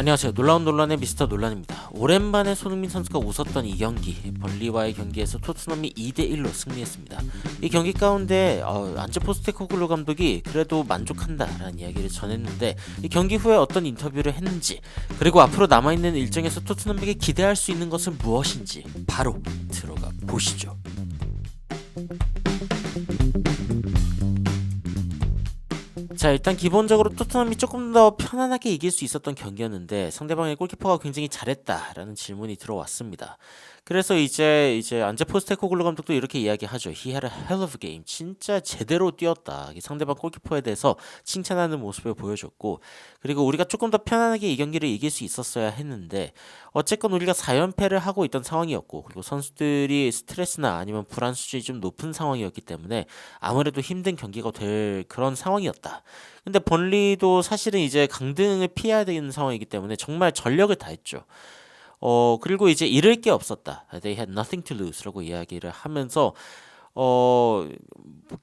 안녕하세요. 놀라운 논란의 미스터 논란입니다. 오랜만에 손흥민 선수가 웃었던 이 경기, 벌리와의 경기에서 토트넘이 2대1로 승리했습니다. 이 경기 가운데 안제 포스테코글루 감독이 그래도 만족한다라는 이야기를 전했는데, 이 경기 후에 어떤 인터뷰를 했는지, 그리고 앞으로 남아있는 일정에서 토트넘에게 기대할 수 있는 것은 무엇인지 바로 들어가 보시죠. 자, 일단 기본적으로 토트넘이 조금 더 편안하게 이길 수 있었던 경기였는데 상대방의 골키퍼가 굉장히 잘했다라는 질문이 들어왔습니다. 그래서 이제 안제 포스테코글루 감독도 이렇게 이야기하죠. He had a hell of a game. 진짜 제대로 뛰었다. 상대방 골키퍼에 대해서 칭찬하는 모습을 보여줬고, 그리고 우리가 조금 더 편안하게 이 경기를 이길 수 있었어야 했는데, 어쨌건 우리가 4연패를 하고 있던 상황이었고, 그리고 선수들이 스트레스나 아니면 불안 수준이 좀 높은 상황이었기 때문에 아무래도 힘든 경기가 될 그런 상황이었다. 근데 번리도 사실은 이제 강등을 피해야 되는 상황이기 때문에 정말 전력을 다했죠. 그리고 이제 잃을 게 없었다. They had nothing to lose라고 이야기를 하면서 어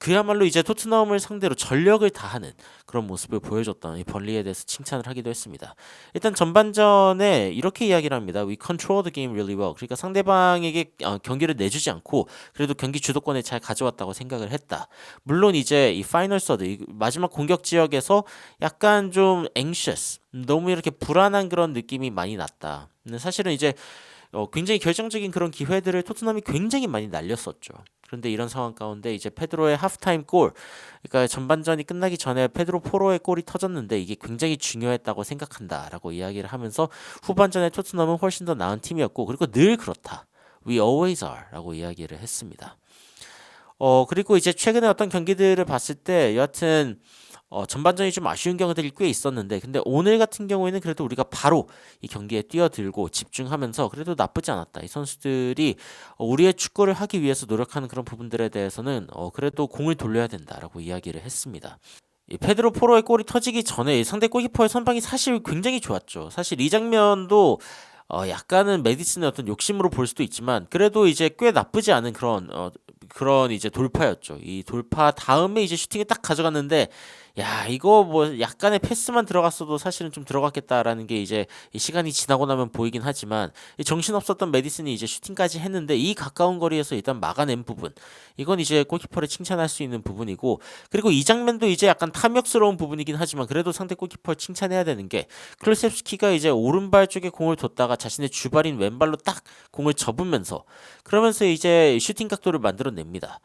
그야말로 이제 토트넘을 상대로 전력을 다하는 그런 모습을 보여줬던 이 벌리에 대해서 칭찬을 하기도 했습니다. 일단 전반전에 이렇게 이야기를 합니다. We control the game really well. 그러니까 상대방에게 경기를 내주지 않고 그래도 경기 주도권을 잘 가져왔다고 생각을 했다. 물론 이제 이 파이널 서드, 이 마지막 공격 지역에서 약간 좀 anxious, 너무 이렇게 불안한 그런 느낌이 많이 났다. 근데 사실은 이제 굉장히 결정적인 그런 기회들을 토트넘이 굉장히 많이 날렸었죠. 그런데 이런 상황 가운데 이제 페드로의 하프타임 골, 그러니까 전반전이 끝나기 전에 페드로 포로의 골이 터졌는데 이게 굉장히 중요했다고 생각한다라고 이야기를 하면서 후반전에 토트넘은 훨씬 더 나은 팀이었고, 그리고 늘 그렇다. We always are라고 이야기를 했습니다. 그리고 이제 최근에 어떤 경기들을 봤을 때 여하튼 전반전이 좀 아쉬운 경우들이 꽤 있었는데, 근데 오늘 같은 경우에는 그래도 우리가 바로 이 경기에 뛰어들고 집중하면서 그래도 나쁘지 않았다. 이 선수들이 우리의 축구를 하기 위해서 노력하는 그런 부분들에 대해서는 그래도 공을 돌려야 된다라고 이야기를 했습니다. 이 페드로 포로의 골이 터지기 전에 상대 골키퍼의 선방이 사실 굉장히 좋았죠. 사실 이 장면도 약간은 메디슨의 어떤 욕심으로 볼 수도 있지만 그래도 이제 꽤 나쁘지 않은 그런 이제 돌파였죠. 이 돌파 다음에 이제 슈팅을 딱 가져갔는데, 야, 이거 뭐 약간의 패스만 들어갔어도 사실은 좀 들어갔겠다라는 게 이제 이 시간이 지나고 나면 보이긴 하지만, 이 정신없었던 메디슨이 이제 슈팅까지 했는데 이 가까운 거리에서 일단 막아낸 부분, 이건 이제 골키퍼를 칭찬할 수 있는 부분이고, 그리고 이 장면도 이제 약간 탐욕스러운 부분이긴 하지만 그래도 상대 골키퍼를 칭찬해야 되는 게, 클루셉스키가 이제 오른발 쪽에 공을 뒀다가 자신의 주발인 왼발로 딱 공을 접으면서 그러면서 이제 슈팅 각도를 만들어냅니다.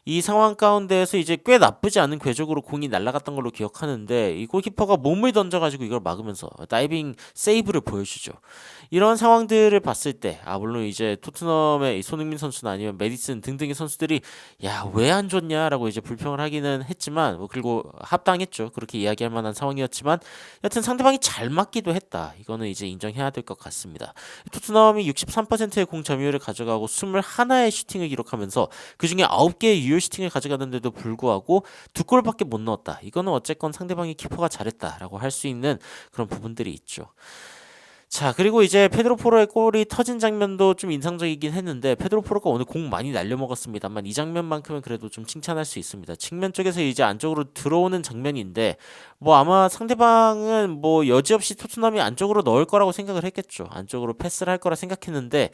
이 상황 가운데에서 이제 꽤 나쁘지 않은 궤적으로 공이 날아갔던 걸로 기억하는데, 이 골키퍼가 몸을 던져가지고 이걸 막으면서 다이빙 세이브를 보여주죠. 이런 상황들을 봤을 때, 물론 이제 토트넘의 이 손흥민 선수나 아니면 메디슨 등등의 선수들이 야, 왜 안 좋냐라고 이제 불평을 하기는 했지만, 그리고 합당했죠. 그렇게 이야기할 만한 상황이었지만 여튼 상대방이 잘 맞기도 했다. 이거는 이제 인정해야 될 것 같습니다. 토트넘이 63%의 공 점유율을 가져가고 21의 슈팅을 기록하면서 그중에 9개의 유효 슈팅을 가져가는데도 불구하고 2골밖에 못 넣었다. 이거는 어쨌건 상대방의 키퍼가 잘했다라고 할 수 있는 그런 부분들이 있죠. 자, 그리고 이제 페드로 포로의 골이 터진 장면도 좀 인상적이긴 했는데, 페드로 포로가 오늘 공 많이 날려먹었습니다만 이 장면만큼은 그래도 좀 칭찬할 수 있습니다. 측면 쪽에서 이제 안쪽으로 들어오는 장면인데, 뭐 아마 상대방은 뭐 여지없이 토트넘이 안쪽으로 넣을 거라고 생각을 했겠죠. 안쪽으로 패스를 할 거라 생각했는데,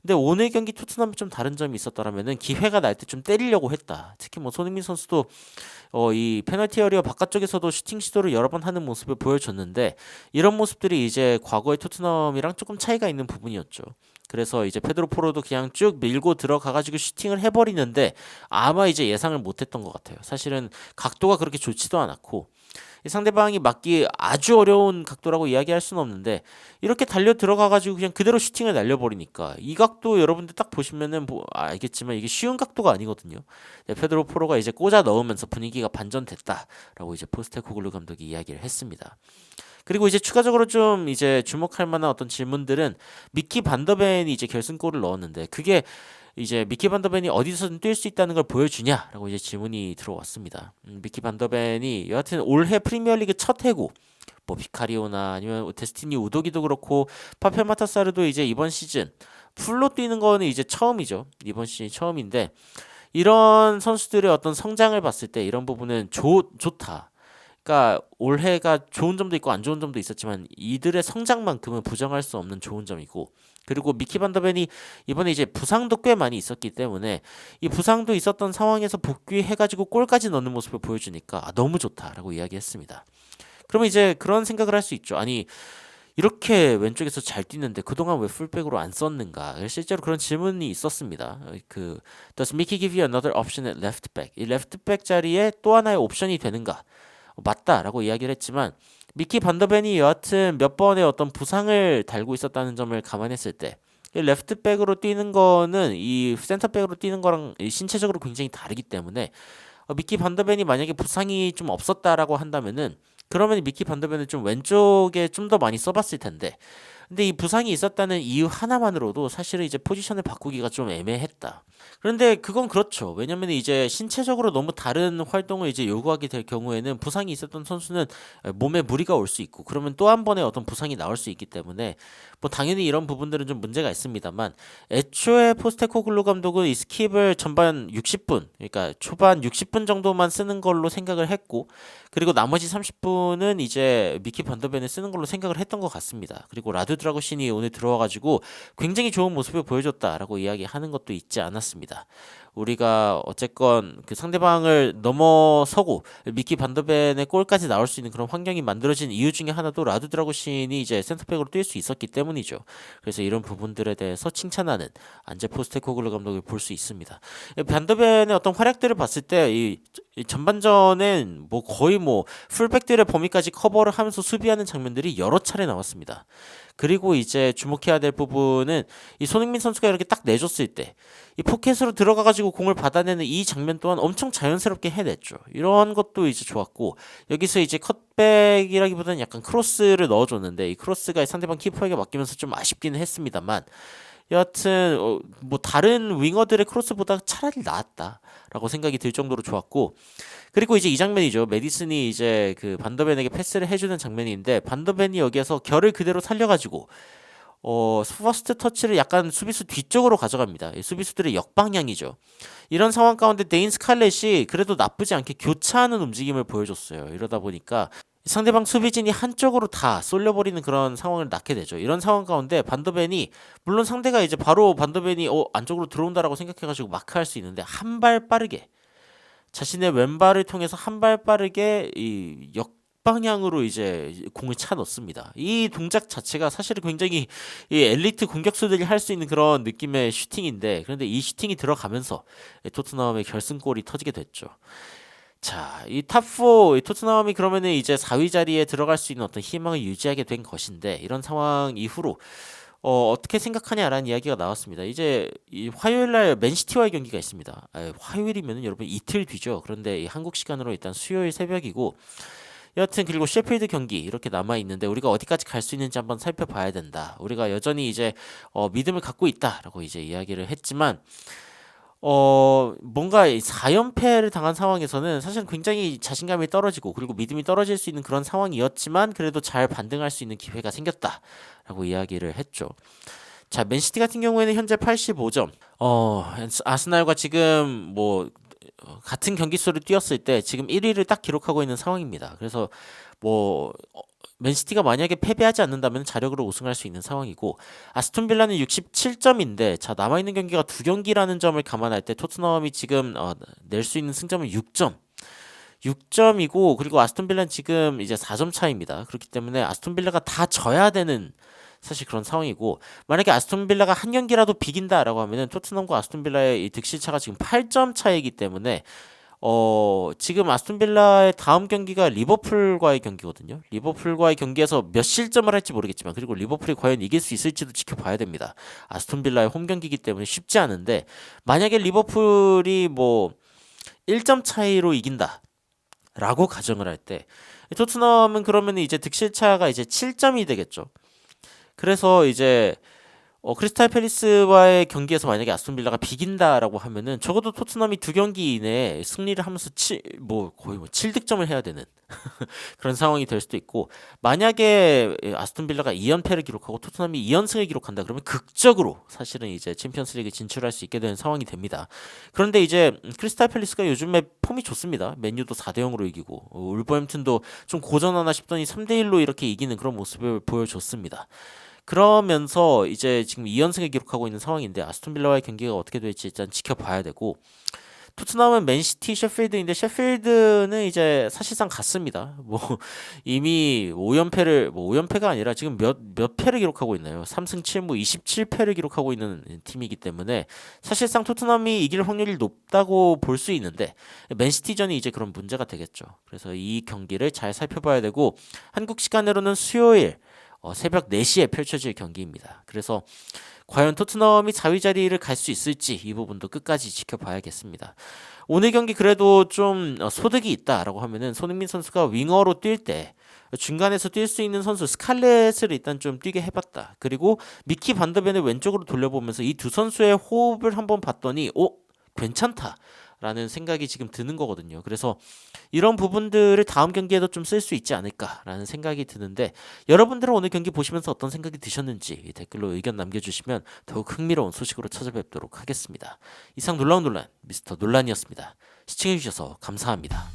근데 오늘 경기 토트넘이 좀 다른 점이 있었더라면은 기회가 날 때 좀 때리려고 했다. 특히 뭐 손흥민 선수도 이 페널티 에리어 바깥쪽에서도 슈팅 시도를 여러 번 하는 모습을 보여줬는데, 이런 모습들이 이제 과거의 토트넘이랑 조금 차이가 있는 부분이었죠. 그래서 이제 페드로 포로도 그냥 쭉 밀고 들어가가지고 슈팅을 해버리는데 아마 이제 예상을 못했던 것 같아요. 사실은 각도가 그렇게 좋지도 않았고 이 상대방이 맞기 아주 어려운 각도라고 이야기할 수는 없는데, 이렇게 달려 들어가가지고 그냥 그대로 슈팅을 날려버리니까 이 각도 여러분들 딱 보시면은 알겠지만 이게 쉬운 각도가 아니거든요. 페드로 포로가 이제 꽂아 넣으면서 분위기가 반전됐다라고 이제 포스테코글루 감독이 이야기를 했습니다. 그리고 이제 추가적으로 좀 이제 주목할 만한 어떤 질문들은, 미키 반더벤이 이제 결승골을 넣었는데 그게 이제 미키 반더벤이 어디서든 뛸 수 있다는 걸 보여주냐라고 이제 질문이 들어왔습니다. 미키 반더벤이 여하튼 올해 프리미어리그 첫 해고, 뭐 비카리오나 아니면 데스티니 우도기도 그렇고 파페 마타사르도 이제 이번 시즌 풀로 뛰는 거는 이제 처음이죠. 이번 시즌 처음인데, 이런 선수들의 어떤 성장을 봤을 때 이런 부분은 좋다. 그러니까 올해가 좋은 점도 있고 안 좋은 점도 있었지만 이들의 성장만큼은 부정할 수 없는 좋은 점이고 그리고 미키 반더벤이 이번에 이제 부상도 꽤 많이 있었기 때문에 이 부상도 있었던 상황에서 복귀해가지고 골까지 넣는 모습을 보여주니까 너무 좋다라고 이야기했습니다. 그러면 이제 그런 생각을 할 수 있죠. 아니 이렇게 왼쪽에서 잘 뛰는데 그동안 왜 풀백으로 안 썼는가? 실제로 그런 질문이 있었습니다. Does Mickey give you another option at left back? 이 레프트 백 자리에 또 하나의 옵션이 되는가? 맞다라고 이야기를 했지만 미키 반더벤이 여하튼 몇 번의 어떤 부상을 달고 있었다는 점을 감안했을 때 레프트백으로 뛰는 거는 이 센터백으로 뛰는 거랑 신체적으로 굉장히 다르기 때문에 미키 반더벤이 만약에 부상이 좀 없었다라고 한다면은 그러면 미키 반더벤은 좀 왼쪽에 좀 더 많이 써봤을 텐데 근데 이 부상이 있었다는 이유 하나만으로도 사실은 이제 포지션을 바꾸기가 좀 애매했다. 그런데 그건 그렇죠. 왜냐면 이제 신체적으로 너무 다른 활동을 이제 요구하게 될 경우에는 부상이 있었던 선수는 몸에 무리가 올 수 있고 그러면 또 한 번의 어떤 부상이 나올 수 있기 때문에 뭐 당연히 이런 부분들은 좀 문제가 있습니다만 애초에 포스테코글루 감독은 이 스킵을 전반 60분 그러니까 초반 60분 정도만 쓰는 걸로 생각을 했고 그리고 나머지 30분은 이제 미키 반더벤을 쓰는 걸로 생각을 했던 것 같습니다. 그리고 라드 드라고신이 오늘 들어와가지고 굉장히 좋은 모습을 보여줬다라고 이야기하는 것도 있지 않았습니다. 우리가 어쨌건 그 상대방을 넘어서고 미키 반더벤의 골까지 나올 수 있는 그런 환경이 만들어진 이유 중에 하나도 라드 드라고신이 이제 센터백으로 뛸 수 있었기 때문이죠. 그래서 이런 부분들에 대해서 칭찬하는 안제 포스테코글루 감독을 볼 수 있습니다. 반더벤의 어떤 활약들을 봤을 때 이 전반전엔 뭐 거의 뭐 풀백들의 범위까지 커버를 하면서 수비하는 장면들이 여러 차례 나왔습니다. 그리고 이제 주목해야 될 부분은 이 손흥민 선수가 이렇게 딱 내줬을 때 이 포켓으로 들어가가지고 공을 받아내는 이 장면 또한 엄청 자연스럽게 해냈죠. 이런 것도 이제 좋았고 여기서 이제 컷백이라기보다는 약간 크로스를 넣어줬는데 이 크로스가 상대방 키퍼에게 맡기면서 좀 아쉽기는 했습니다만 여하튼 뭐 다른 윙어들의 크로스보다 차라리 나았다라고 생각이 들 정도로 좋았고 그리고 이제 이 장면이죠. 메디슨이 이제 그 반더벤에게 패스를 해주는 장면인데 반더벤이 여기에서 결을 그대로 살려가지고 퍼스트 터치를 약간 수비수 뒤쪽으로 가져갑니다. 수비수들의 역방향이죠. 이런 상황 가운데 데인 스칼렛이 그래도 나쁘지 않게 교차하는 움직임을 보여줬어요. 이러다 보니까 상대방 수비진이 한쪽으로 다 쏠려버리는 그런 상황을 낳게 되죠. 이런 상황 가운데 반더벤이 물론 상대가 이제 바로 반더벤이 안쪽으로 들어온다라고 생각해가지고 마크할 수 있는데 한 발 빠르게 자신의 왼발을 통해서 한 발 빠르게 이 역방향으로 이제 공을 차 넣습니다. 이 동작 자체가 사실은 굉장히 이 엘리트 공격수들이 할 수 있는 그런 느낌의 슈팅인데 그런데 이 슈팅이 들어가면서 토트넘의 결승골이 터지게 됐죠. 자, 이 탑4 토트넘이 그러면은 이제 4위 자리에 들어갈 수 있는 어떤 희망을 유지하게 된 것인데 이런 상황 이후로 어떻게 생각하냐라는 이야기가 나왔습니다. 이제 이 화요일 날 맨시티와의 경기가 있습니다. 화요일이면은 여러분 이틀 뒤죠. 그런데 이 한국 시간으로 일단 수요일 새벽이고 여하튼 그리고 셰필드 경기 이렇게 남아 있는데 우리가 어디까지 갈 수 있는지 한번 살펴봐야 된다. 우리가 여전히 이제 믿음을 갖고 있다라고 이제 이야기를 했지만 뭔가 4연패를 당한 상황에서는 사실 굉장히 자신감이 떨어지고 그리고 믿음이 떨어질 수 있는 그런 상황이었지만 그래도 잘 반등할 수 있는 기회가 생겼다라고 이야기를 했죠. 자, 맨시티 같은 경우에는 현재 85점. 아스날과 지금 뭐 같은 경기 수를 뛰었을 때 지금 1위를 딱 기록하고 있는 상황입니다. 그래서 뭐 맨시티가 만약에 패배하지 않는다면 자력으로 우승할 수 있는 상황이고 아스톤 빌라는 67점인데 자 남아있는 경기가 두 경기라는 점을 감안할 때 토트넘이 지금 낼 수 있는 승점은 6점 6점이고 그리고 아스톤 빌라는 지금 이제 4점 차입니다. 그렇기 때문에 아스톤 빌라가 다 져야 되는 사실 그런 상황이고 만약에 아스톤 빌라가 한 경기라도 비긴다라고 하면은 토트넘과 아스톤 빌라의 이 득실차가 지금 8점 차이기 때문에 지금 아스톤 빌라의 다음 경기가 리버풀과의 경기거든요. 리버풀과의 경기에서 몇 실점을 할지 모르겠지만 그리고 리버풀이 과연 이길 수 있을지도 지켜봐야 됩니다. 아스톤 빌라의 홈 경기이기 때문에 쉽지 않은데 만약에 리버풀이 뭐 1점 차이로 이긴다. 라고 가정을 할 때 토트넘은 그러면 이제 득실차가 이제 7점이 되겠죠. 그래서 이제 크리스탈 팰리스와의 경기에서 만약에 아스톤 빌라가 비긴다라고 하면은 적어도 토트넘이 두 경기 이내에 승리를 하면서 거의 7득점을 해야 되는 그런 상황이 될 수도 있고, 만약에 아스톤 빌라가 2연패를 기록하고 토트넘이 2연승을 기록한다 그러면 극적으로 사실은 이제 챔피언스리그 진출할 수 있게 되는 상황이 됩니다. 그런데 이제 크리스탈 팰리스가 요즘에 폼이 좋습니다. 맨유도 4대 0으로 이기고 울버햄튼도 좀 고전하나 싶더니 3대 1로 이렇게 이기는 그런 모습을 보여줬습니다. 그러면서 이제 지금 2연승을 기록하고 있는 상황인데 아스톤 빌라와의 경기가 어떻게 될지 일단 지켜봐야 되고, 토트넘은 맨시티, 셰필드인데 셰필드는 이제 사실상 갔습니다. 뭐 이미 5연패를 5연패가 아니라 지금 몇 패를 기록하고 있나요? 3승 7무 27패를 기록하고 있는 팀이기 때문에 사실상 토트넘이 이길 확률이 높다고 볼 수 있는데, 맨시티전이 이제 그런 문제가 되겠죠. 그래서 이 경기를 잘 살펴봐야 되고, 한국 시간으로는 수요일 새벽 4시에 펼쳐질 경기입니다. 그래서 과연 토트넘이 4위 자리를 갈 수 있을지 이 부분도 끝까지 지켜봐야겠습니다. 오늘 경기 그래도 좀 소득이 있다라고 하면은 손흥민 선수가 윙어로 뛸 때 중간에서 뛸 수 있는 선수 스칼렛을 일단 좀 뛰게 해봤다. 그리고 미키 반더벤을 왼쪽으로 돌려보면서 이 두 선수의 호흡을 한번 봤더니 괜찮다. 라는 생각이 지금 드는 거거든요. 그래서 이런 부분들을 다음 경기에도 좀 쓸 수 있지 않을까라는 생각이 드는데, 여러분들은 오늘 경기 보시면서 어떤 생각이 드셨는지 댓글로 의견 남겨주시면 더욱 흥미로운 소식으로 찾아뵙도록 하겠습니다. 이상 놀라운 논란 미스터 논란이었습니다. 시청해주셔서 감사합니다.